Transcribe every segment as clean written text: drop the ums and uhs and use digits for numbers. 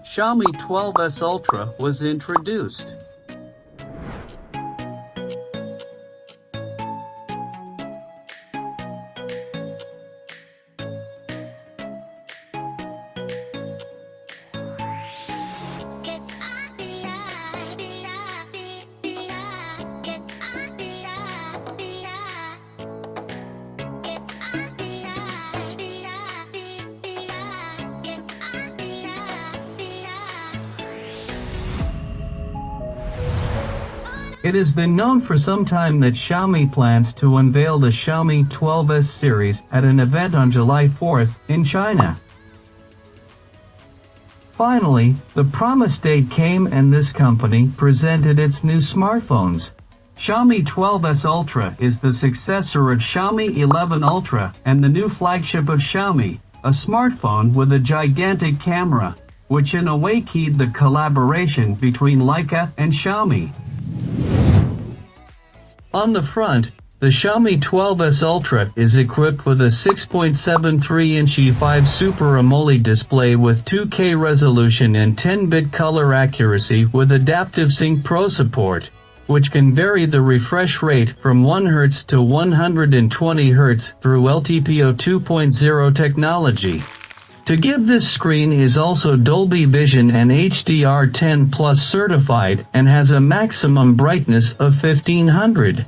Xiaomi 12s Ultra was introduced. It has been known for some time that Xiaomi plans to unveil the Xiaomi 12s series at an event on July 4th in China. Finally, the promised date came and this company presented its new smartphones. Xiaomi 12s Ultra is the successor of Xiaomi 11 Ultra and the new flagship of Xiaomi, a smartphone with a gigantic camera, which in a way keyed the collaboration between Leica and Xiaomi. On the front, the Xiaomi 12s Ultra is equipped with a 6.73-inch E5 Super AMOLED display with 2K resolution and 10-bit color accuracy with Adaptive Sync Pro support, which can vary the refresh rate from 1 Hz to 120 Hz through LTPO 2.0 technology. To give this screen is also Dolby Vision and HDR10 Plus certified and has a maximum brightness of 1500.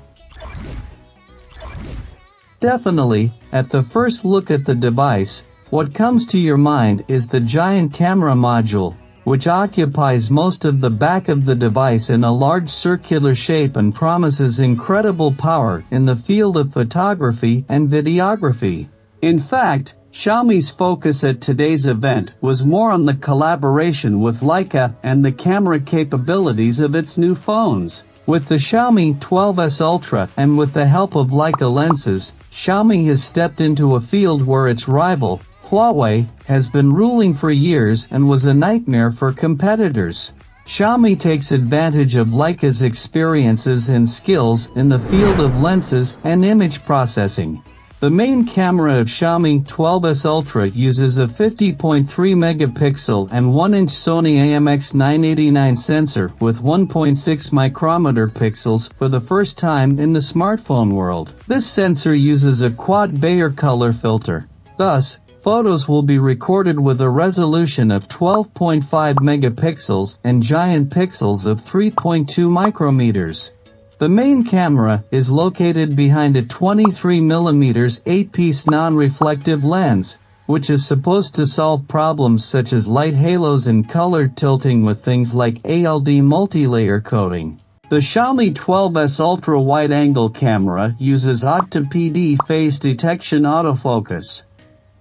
Definitely, at the first look at the device, what comes to your mind is the giant camera module, which occupies most of the back of the device in a large circular shape and promises incredible power in the field of photography and videography. In fact, Xiaomi's focus at today's event was more on the collaboration with Leica and the camera capabilities of its new phones. With the Xiaomi 12s Ultra and with the help of Leica lenses, Xiaomi has stepped into a field where its rival, Huawei, has been ruling for years and was a nightmare for competitors. Xiaomi takes advantage of Leica's experiences and skills in the field of lenses and image processing. The main camera of Xiaomi 12s Ultra uses a 50.3 megapixel and 1-inch Sony IMX989 sensor with 1.6 micrometer pixels for the first time in the smartphone world. This sensor uses a quad Bayer color filter. Thus, photos will be recorded with a resolution of 12.5 megapixels and giant pixels of 3.2 micrometers. The main camera is located behind a 23mm 8-piece non-reflective lens, which is supposed to solve problems such as light halos and color tilting with things like ALD multi-layer coating. The Xiaomi 12s Ultra wide-angle camera uses Octa-PD phase detection autofocus.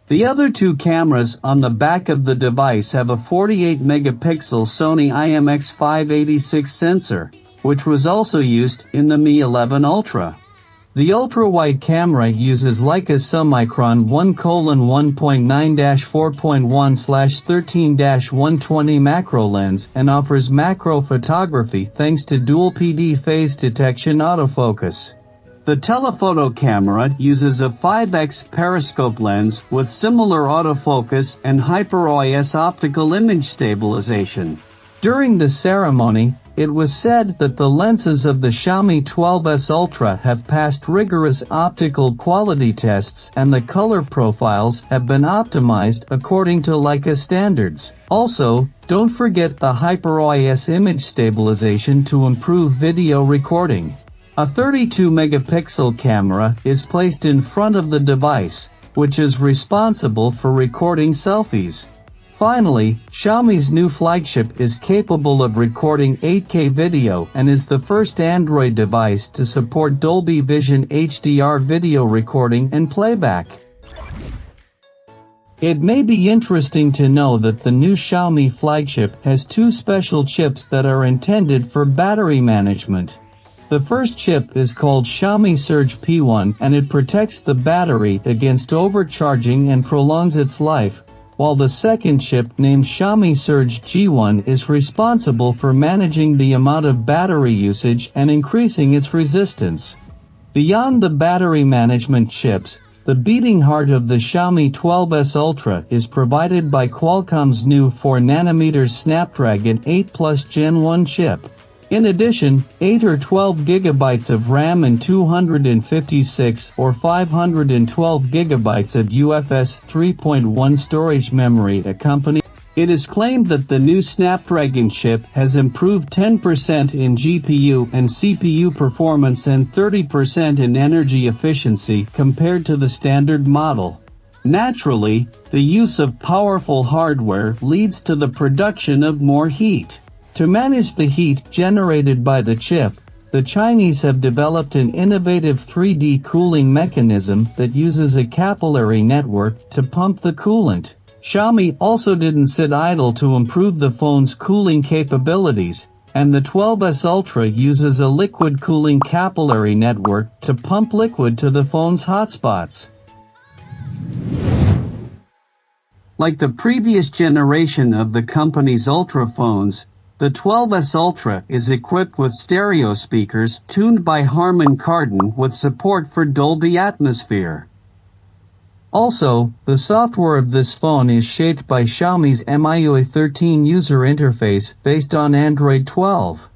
The other two cameras on the back of the device have a 48-megapixel Sony IMX586 sensor, which was also used in the Mi 11 Ultra. The ultra-wide camera uses Leica's Summicron 1:1.9-4.1/13-120 macro lens and offers macro photography thanks to dual PD phase detection autofocus. The telephoto camera uses a 5x periscope lens with similar autofocus and HyperOIS optical image stabilization. During the ceremony, it was said that the lenses of the Xiaomi 12s Ultra have passed rigorous optical quality tests and the color profiles have been optimized according to Leica standards. Also, don't forget the HyperOIS image stabilization to improve video recording. A 32-megapixel camera is placed in front of the device, which is responsible for recording selfies. Finally, Xiaomi's new flagship is capable of recording 8K video and is the first Android device to support Dolby Vision HDR video recording and playback. It may be interesting to know that the new Xiaomi flagship has two special chips that are intended for battery management. The first chip is called Xiaomi Surge P1 and it protects the battery against overcharging and prolongs its life, while the second chip named Xiaomi Surge G1 is responsible for managing the amount of battery usage and increasing its resistance. Beyond the battery management chips, The beating heart of the Xiaomi 12s Ultra is provided by Qualcomm's new 4nm Snapdragon 8 Plus Gen 1 chip. In addition, 8 or 12 GB of RAM and 256 or 512 GB of UFS 3.1 storage memory accompany. It is claimed that the new Snapdragon chip has improved 10% in GPU and CPU performance and 30% in energy efficiency compared to the standard model. Naturally, the use of powerful hardware leads to the production of more heat. To manage the heat generated by the chip, the Chinese have developed an innovative 3D cooling mechanism that uses a capillary network to pump the coolant. Xiaomi also didn't sit idle to improve the phone's cooling capabilities, and the 12s Ultra uses a liquid cooling capillary network to pump liquid to the phone's hotspots. Like the previous generation of the company's Ultra phones, the 12s Ultra is equipped with stereo speakers tuned by Harman Kardon with support for Dolby Atmosphere. Also, the software of this phone is shaped by Xiaomi's MIUI 13 user interface based on Android 12.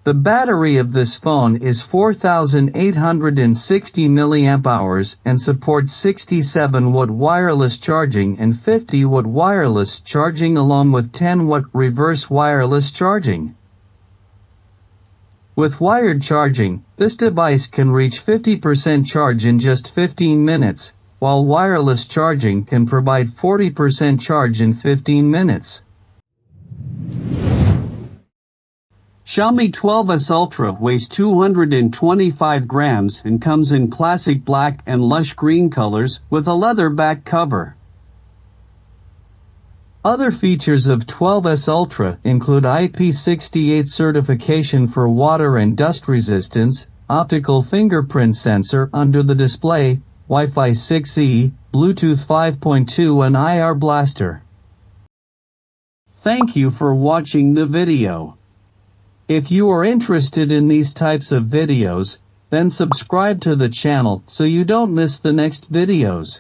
The battery of this phone is 4,860 mAh and supports 67-watt wireless charging and 50-watt wireless charging along with 10-watt reverse wireless charging. With wired charging, this device can reach 50% charge in just 15 minutes, while wireless charging can provide 40% charge in 15 minutes. Xiaomi 12s Ultra weighs 225 grams and comes in classic black and lush green colors with a leather back cover. Other features of 12s Ultra include IP68 certification for water and dust resistance, optical fingerprint sensor under the display, Wi-Fi 6E, Bluetooth 5.2 and IR blaster. Thank you for watching the video. If you are interested in these types of videos, then subscribe to the channel so you don't miss the next videos.